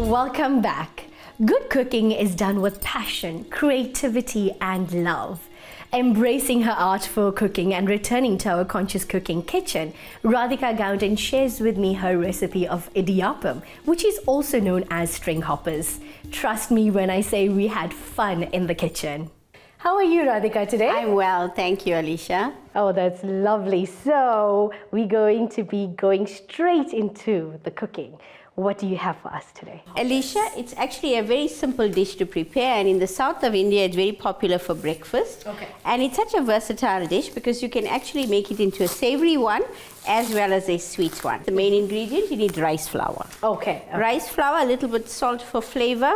Welcome back. Good cooking is done with passion, creativity and love. Embracing her art for cooking and returning to our conscious cooking kitchen, Radhika Gounden shares with me her recipe of Idiyappam, which is also known as string hoppers. Trust me when I say we had fun in the kitchen. How are you, Radhika, today? I'm well, thank you, Alicia. Oh, that's lovely. So we're going to be going straight into the cooking. What do you have for us today? Alicia, it's actually a very simple dish to prepare, and in the south of India it's very popular for breakfast. Okay. And it's such a versatile dish because you can actually make it into a savory one as well as a sweet one. The main ingredient, you need rice flour. Okay. Rice flour, a little bit salt for flavor.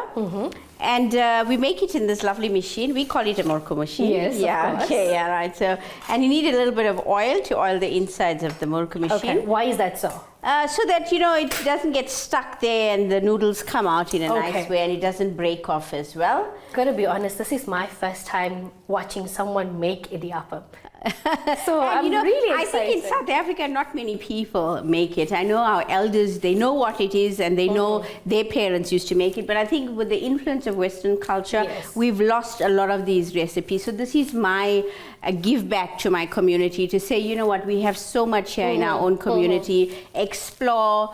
And we make it in this lovely machine. We call it a Murko machine. Yes, yeah, of course. okay, yeah, right. So, and you need a little bit of oil to oil the insides of the Murko machine. Okay. Why is that so? So that, you know, it doesn't get stuck there and the noodles come out in a nice way and it doesn't break off as well. Gotta be honest, this is my first time watching someone make Idiyappam. So I'm really excited. I think in South Africa, not many people make it. I know our elders, they know what it is and they know their parents used to make it. But I think with the influence of Western culture, we've lost a lot of these recipes. So this is my give back to my community to say, you know what, we have so much here in our own community. Explore,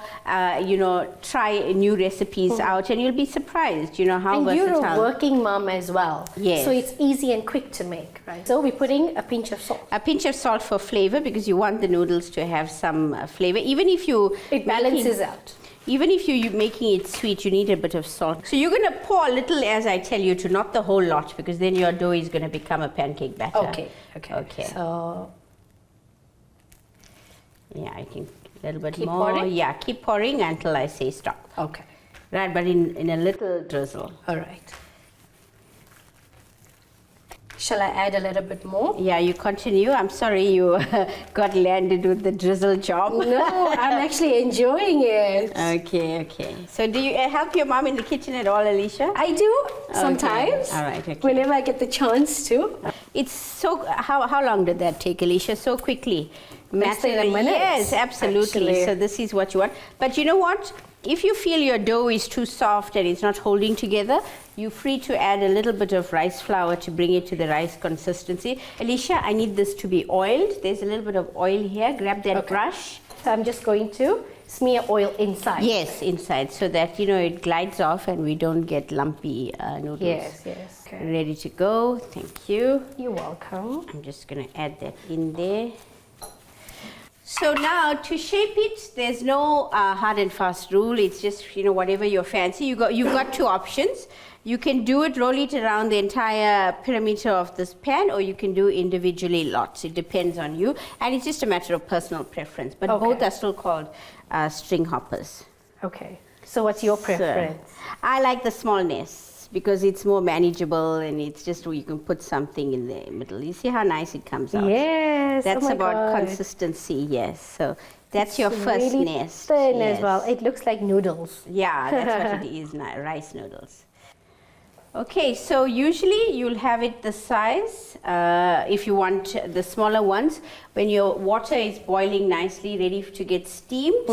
you know, try new recipes out and you'll be surprised, you know, how versatile. And you're a working mom as well. Yes. So it's easy and quick to make, right? So we're putting a pinch of salt. A pinch of salt for flavor because you want the noodles to have some flavor. Even if you... It balances out. Even if you're making it sweet, you need a bit of salt. So you're going to pour a little as I tell you to, not the whole lot, because then your dough is going to become a pancake batter. Okay. So... Yeah, I think a little bit keep more. Pouring? Yeah, keep pouring until I say stop. Okay. Right, but in a little drizzle. All right. Shall I add a little bit more? Yeah, you continue. I'm sorry you got landed with the drizzle job. No, I'm actually enjoying it. Okay. So do you help your mom in the kitchen at all, Alicia? I do, sometimes. All right, okay. Whenever I get the chance to. It's so... How long did that take, Alicia? So quickly. Less than a minute. Yes, absolutely. Actually. So this is what you want. But you know what? If you feel your dough is too soft and it's not holding together, you're free to add a little bit of rice flour to bring it to the rice consistency. Alicia, I need this to be oiled. There's a little bit of oil here. Grab that brush. So I'm just going to smear oil inside. Yes, inside, so that, you know, it glides off and we don't get lumpy noodles. Yes. Okay. Ready to go. Thank you. You're welcome. I'm just going to add that in there. So now to shape it, there's no hard and fast rule. It's just, you know, whatever your fancy. You've got two options. You can do it, roll it around the entire perimeter of this pan, or you can do individually lots. It depends on you. And it's just a matter of personal preference. But both are still called string hoppers. Okay. So what's your preference? So, I like the smallness because it's more manageable and it's just where you can put something in the middle. You see how nice it comes out? Yes. That's about consistency, yes. So that's your first really nest. Thin as well. It looks like noodles. Yeah, that's what it is now, rice noodles. Okay, so usually you'll have it the size, if you want the smaller ones, when your water is boiling nicely, ready to get steamed.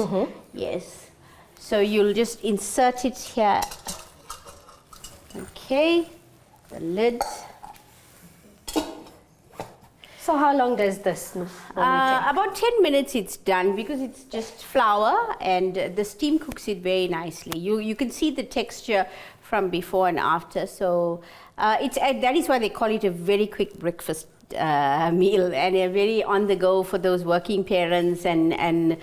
Yes. So you'll just insert it here. Okay, the lid. So how long does this normally take? About 10 minutes it's done because it's just flour and the steam cooks it very nicely. You can see the texture from before and after. So that is why they call it a very quick breakfast meal and a very on the go for those working parents and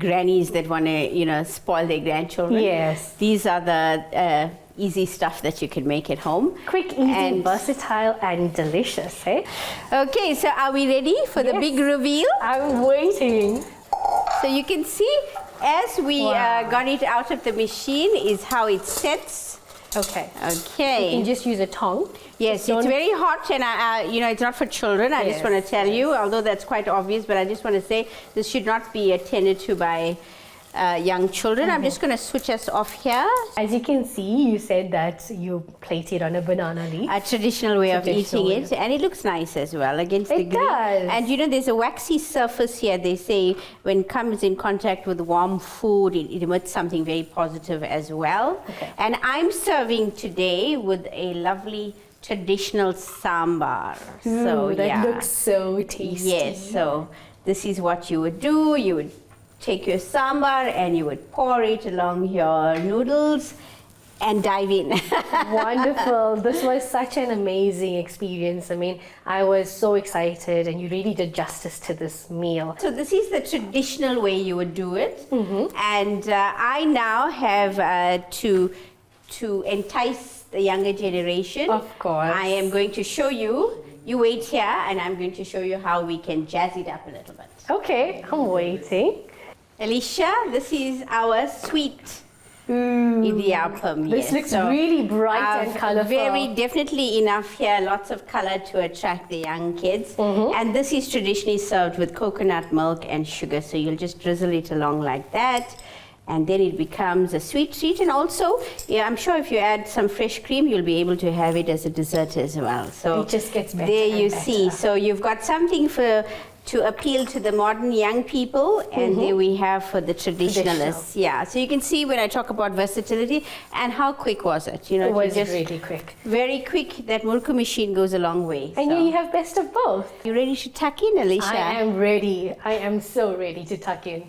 grannies that want to, you know, spoil their grandchildren. Yes. These are the easy stuff that you can make at home. Quick, easy, versatile and delicious, eh? Okay, so are we ready for the big reveal? I'm waiting. So you can see as we got it out of the machine is how it sets. Okay. Okay. You can just use a tongue. Yes, it's very hot and you know, it's not for children. I just want to tell you, although that's quite obvious, but I just want to say this should not be attended to by young children. I'm just going to switch us off here. As you can see, you said that you plate it on a banana leaf. A traditional way of eating it, and it looks nice as well against the green. Does. And you know, there's a waxy surface here. They say when it comes in contact with warm food, it emits something very positive as well. Okay. And I'm serving today with a lovely traditional sambar. So that looks so tasty. Yes. So this is what you would do. You would take your sambar and you would pour it along your noodles and dive in. Wonderful. This was such an amazing experience. I mean, I was so excited, and you really did justice to this meal. So this is the traditional way you would do it. And I now have to entice the younger generation. Of course. I am going to show you. You wait here, and I'm going to show you how we can jazz it up a little bit. Okay, I'm waiting. Alicia, this is our sweet Idiyappam. This looks really bright and colorful. Very definitely enough here, lots of color to attract the young kids. And this is traditionally served with coconut milk and sugar. So you'll just drizzle it along like that. And then it becomes a sweet treat. And also, yeah, I'm sure if you add some fresh cream, you'll be able to have it as a dessert as well. So it just gets better. There you see. So you've got something to appeal to the modern young people, and there we have for the traditionalists. Yeah, so you can see when I talk about versatility, and how quick was it? You know, it was really quick. Very quick. That Murku machine goes a long way. And so. you have best of both. You ready to tuck in, Alicia? I am ready. I am so ready to tuck in.